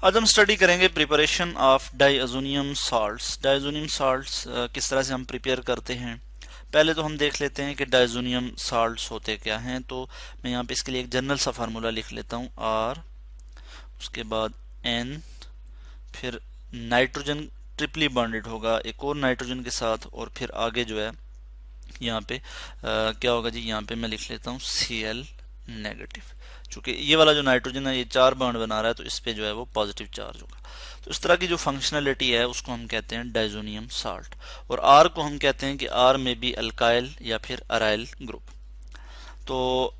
आज हम स्टडी करेंगे प्रिपरेशन ऑफ डाइअज़ोनियम साल्ट्स। डाइअज़ोनियम साल्ट्स किस तरह से हम प्रिपेयर करते हैं। पहले तो हम देख लेते हैं कि डाइअज़ोनियम साल्ट्स होते क्या हैं। तो मैं यहाँ पे इसके लिए एक जनरल सा फार्मूला लिख लेता हूँ, आर, उसके बाद एन, फिर नाइट्रोजन ट्रिपली बॉन्डेड होगा एक और नाइट्रोजन के साथ, और फिर आगे जो है यहाँ पे क्या होगा जी, यहाँ पे मैं लिख लेता हूँ Cl नेगेटिव। चूंकि ये वाला जो नाइट्रोजन है ये 4 बॉन्ड बना रहा है, तो इस पे जो है वो पॉजिटिव चार्ज होगा। तो इस तरह की जो फंक्शनलिटी है उसको हम कहते हैं डाइज़ोनियम साल्ट। और R को हम कहते हैं कि R में भी अल्काइल या फिर अराइल ग्रुप। तो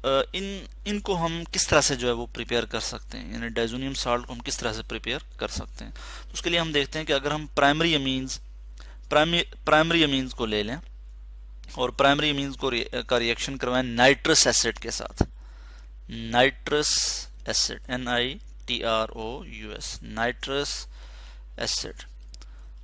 इनको हम किस तरह से जो है वो प्रिपेयर कर सकते हैं, यानी डाइज़ोनियम साल्ट को हम किस तरह से प्रिपेयर कर सकते हैं। तो उसके लिए हम देखते हैं कि अगर हम प्राइमरी अमीन्स को ले लें और प्राइमरी अमीन्स को का रिएक्शन करवाएं नाइट्रस एसिड के साथ। Nitrous acid, NiTROUS, nitrous acid.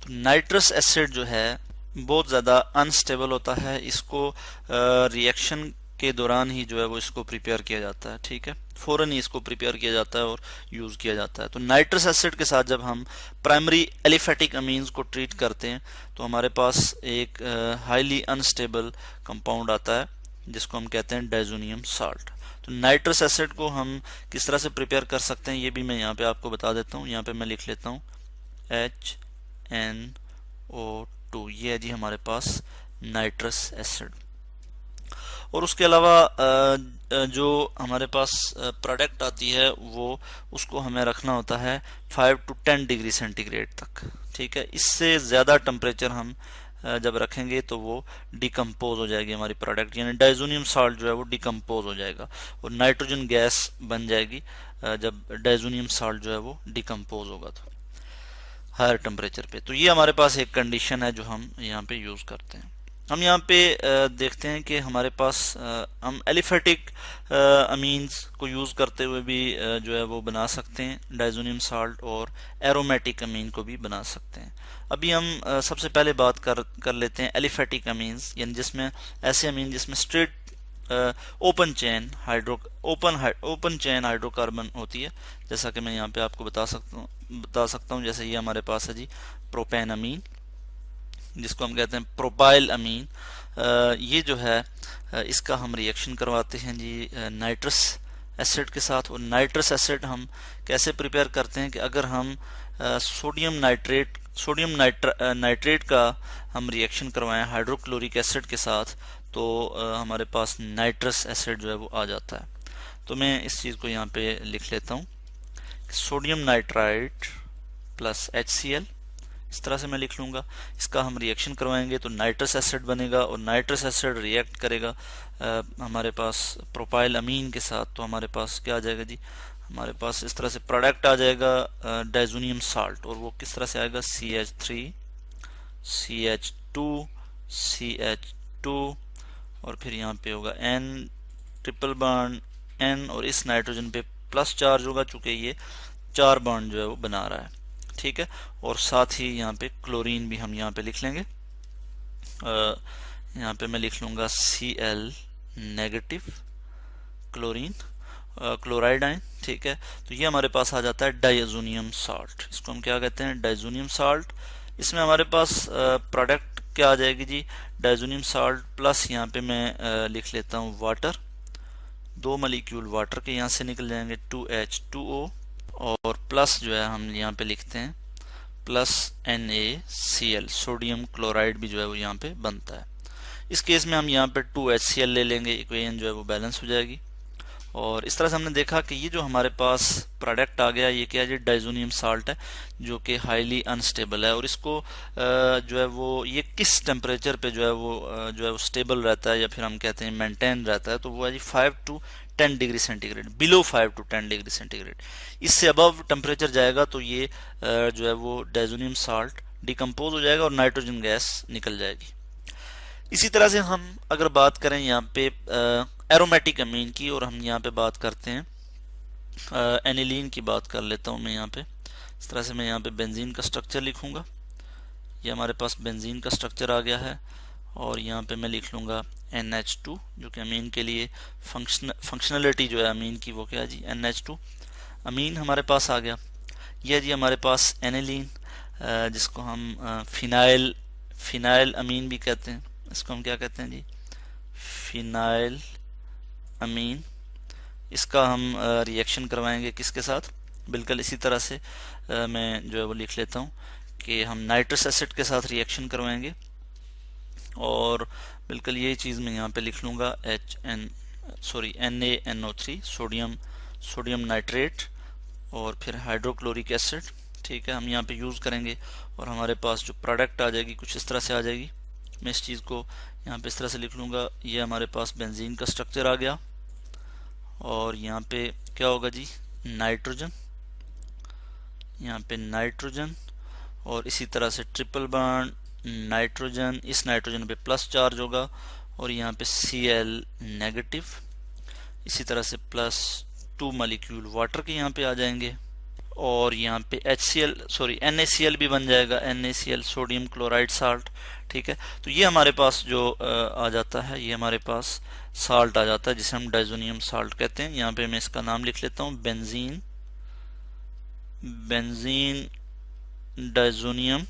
तो नाइट्रस एसिड जो है बहुत ज़्यादा अनस्टेबल होता है। इसको रिएक्शन के दौरान ही जो है वो इसको प्रिपेयर किया जाता है, ठीक है, फौरन ही इसको प्रिपेयर किया जाता है और यूज़ किया जाता है। तो नाइट्रस एसिड के साथ जब हम प्राइमरी एलिफेटिक अमीन्स को ट्रीट करते हैं तो हमारे पास एक हाईली अनस्टेबल कंपाउंड आता है जिसको हम कहते हैं डाइज़ोनियम साल्ट। तो नाइट्रस एसिड को हम किस तरह से प्रिपेयर कर सकते हैं ये भी मैं यहाँ पे आपको बता देता हूँ। यहाँ पे मैं लिख लेता हूँ HNO2, ये है जी हमारे पास नाइट्रस एसिड। और उसके अलावा जो हमारे पास प्रोडक्ट आती है वो उसको हमें रखना होता है 5 to 10 डिग्री सेंटीग्रेड तक, ठीक है। इससे ज़्यादा टेम्परेचर हम जब रखेंगे तो वो डिकम्पोज हो जाएगी हमारी प्रोडक्ट, यानी डाइज़ोनियम साल्ट जो है वो डिकम्पोज हो जाएगा और नाइट्रोजन गैस बन जाएगी जब डाइज़ोनियम साल्ट जो है वो डिकम्पोज होगा तो हायर टेम्परेचर पे। तो ये हमारे पास एक कंडीशन है जो हम यहाँ पे यूज़ करते हैं। हम यहाँ पे देखते हैं कि हमारे पास हम एलिफेटिक अमीन्स को यूज़ करते हुए भी जो है वो बना सकते हैं डाइज़ोनियम साल्ट, और एरोमेटिक अमीन को भी बना सकते हैं। अभी हम सबसे पहले बात कर लेते हैं एलिफेटिक अमीन्स, यानी जिसमें ऐसे अमीन जिसमें स्ट्रेट ओपन चेन हाइड्रोकार्बन होती है। जैसा कि मैं यहाँ पे आपको बता सकता हूँ जैसे ये हमारे पास है जी प्रोपेन अमीन, जिसको हम कहते हैं प्रोपाइल अमीन। ये जो है इसका हम रिएक्शन करवाते हैं जी नाइट्रस एसिड के साथ। और नाइट्रस एसिड हम कैसे प्रिपेयर करते हैं कि अगर हम सोडियम नाइट्रेट का हम रिएक्शन करवाएं हाइड्रोक्लोरिक एसिड के साथ तो हमारे पास नाइट्रस एसिड जो है वो आ जाता है। तो मैं इस चीज़ को यहाँ पे लिख लेता हूँ, सोडियम नाइट्राइट प्लस HCl, इस तरह से मैं लिख लूँगा। इसका हम रिएक्शन करवाएंगे तो नाइट्रस एसिड बनेगा और नाइट्रस एसिड रिएक्ट करेगा हमारे पास प्रोपाइल अमीन के साथ। तो हमारे पास क्या आ जाएगा जी, हमारे पास इस तरह से प्रोडक्ट आ जाएगा डाइज़ोनियम साल्ट, और वो किस तरह से आएगा CH3 CH2 CH2, और फिर यहाँ पे होगा N ट्रिपल बॉन्ड N, और इस नाइट्रोजन पे प्लस चार्ज होगा चूंकि ये 4 बॉन्ड जो है वो बना रहा है, ठीक है। और साथ ही यहाँ पे क्लोरीन भी हम यहाँ पे लिख लेंगे। यहाँ पे मैं लिख लूँगा Cl negative chlorine chloride ion, ठीक है। तो ये हमारे पास आ जाता है डाइज़ोनियम साल्ट। इसको हम क्या कहते हैं, डाइज़ोनियम साल्ट। इसमें हमारे पास प्रोडक्ट क्या आ जाएगी जी, डाइज़ोनियम साल्ट प्लस यहाँ पे मैं लिख लेता हूँ वाटर, 2 मॉलिक्यूल वाटर के यहाँ से निकल जाएंगे 2H2O, और प्लस जो है हम यहाँ पे लिखते हैं प्लस NaCl, सोडियम क्लोराइड भी जो है वो यहाँ पे बनता है। इस केस में हम यहाँ पे 2HCl ले लेंगे, इक्वेशन जो है वो बैलेंस हो जाएगी। और इस तरह से हमने देखा कि ये जो हमारे पास प्रोडक्ट आ गया ये क्या है, डाइज़ोनियम साल्ट है जो कि हाईली अनस्टेबल है, और इसको जो है वो ये किस टेम्परेचर पे जो है वो स्टेबल रहता है या फिर हम कहते हैं मेंटेन रहता है, तो वो है जी 5 to 10 degree centigrade, below 5 to 10 degree centigrade. इससे अबव टेम्परेचर जाएगा तो ये जो है वो डाइज़ोनियम साल्ट डिकम्पोज हो जाएगा और नाइट्रोजन गैस निकल जाएगी। इसी तरह से हम अगर बात करें यहाँ पे एरोमेटिक अमीन की, और हम यहाँ पे बात करते हैं एनिलीन की बात कर लेता हूँ मैं यहाँ पे। इस तरह से मैं यहाँ पे बेंजीन का स्ट्रक्चर लिखूँगा, ये हमारे पास बेंजीन का स्ट्रक्चर आ गया है। और यहाँ पे मैं लिख लूँगा NH2 जो कि अमीन के लिए फंक्शनलिटी जो है अमीन की वो क्या है जी NH2 अमीन हमारे पास आ गया। ये जी हमारे पास एनिलीन, जिसको हम फिनाइल फिनाइल अमीन भी कहते हैं। इसको हम क्या कहते हैं जी? फिनाइल अमीन। इसका हम रिएक्शन करवाएंगे किसके साथ? बिल्कुल इसी तरह से मैं जो है वो लिख लेता हूँ कि हम नाइट्रस एसिड के साथ रिएक्शन करवाएंगे, और बिल्कुल यही चीज़ मैं यहाँ पे लिख लूँगा NaNO3 सोडियम नाइट्रेट, और फिर हाइड्रोक्लोरिक एसिड। ठीक है, हम यहाँ पे यूज़ करेंगे और हमारे पास जो प्रोडक्ट आ जाएगी कुछ इस तरह से आ जाएगी। मैं इस चीज़ को यहाँ पे इस तरह से लिख लूँगा, ये हमारे पास बेंजीन का स्ट्रक्चर आ गया, और यहाँ पे क्या होगा जी? नाइट्रोजन, यहाँ पे नाइट्रोजन, और इसी तरह से ट्रिपल बॉन्ड नाइट्रोजन, इस नाइट्रोजन पे प्लस चार्ज होगा, और यहाँ पे Cl नेगेटिव, इसी तरह से +2 मॉलिक्यूल वाटर के यहाँ पे आ जाएंगे, और यहाँ पे NaCl भी बन जाएगा, NaCl सोडियम क्लोराइड साल्ट। ठीक है, तो ये हमारे पास जो आ जाता है, ये हमारे पास साल्ट आ जाता है जिसे हम डाइजोनियम साल्ट कहते हैं। यहाँ पे मैं इसका नाम लिख लेता हूँ, बेंजीन डाइजोनियम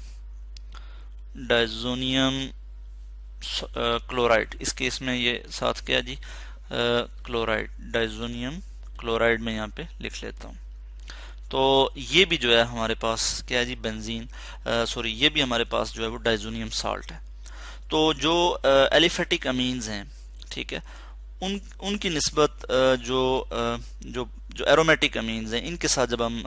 क्लोराइड। इस केस में ये साथ क्या जी? क्लोराइड, डाइजोनियम क्लोराइड में यहाँ पे लिख लेता हूँ। तो ये भी जो है हमारे पास क्या है जी? ये भी हमारे पास जो है वो डाइजोनियम साल्ट है। तो जो एलिफेटिक अमीन्स हैं, ठीक है, उनकी निस्बत जो एरोमेटिक अमीन्स हैं, इनके साथ जब हम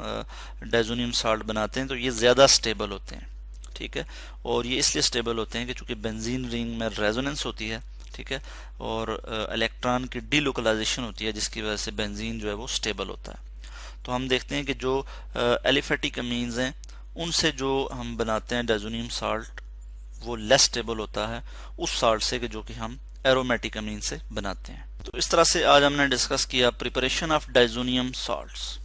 डाइजोनियम साल्ट बनाते हैं तो ये ज़्यादा स्टेबल होते हैं। ठीक है, और ये इसलिए स्टेबल होते हैं कि चूंकि बेंजीन रिंग में रेजोनेंस होती है, ठीक है, और इलेक्ट्रॉन की डीलोकलाइजेशन होती है, जिसकी वजह से बेंजीन जो है वो स्टेबल होता है। तो हम देखते हैं कि जो एलिफेटिक अमीन्स हैं उनसे जो हम बनाते हैं डाइजोनियम साल्ट, वो लेस स्टेबल होता है उस साल्ट से कि जो कि हम एरोमेटिक अमीन से बनाते हैं। तो इस तरह से आज हमने डिस्कस किया प्रिपरेशन ऑफ डाइजोनियम साल्ट्स।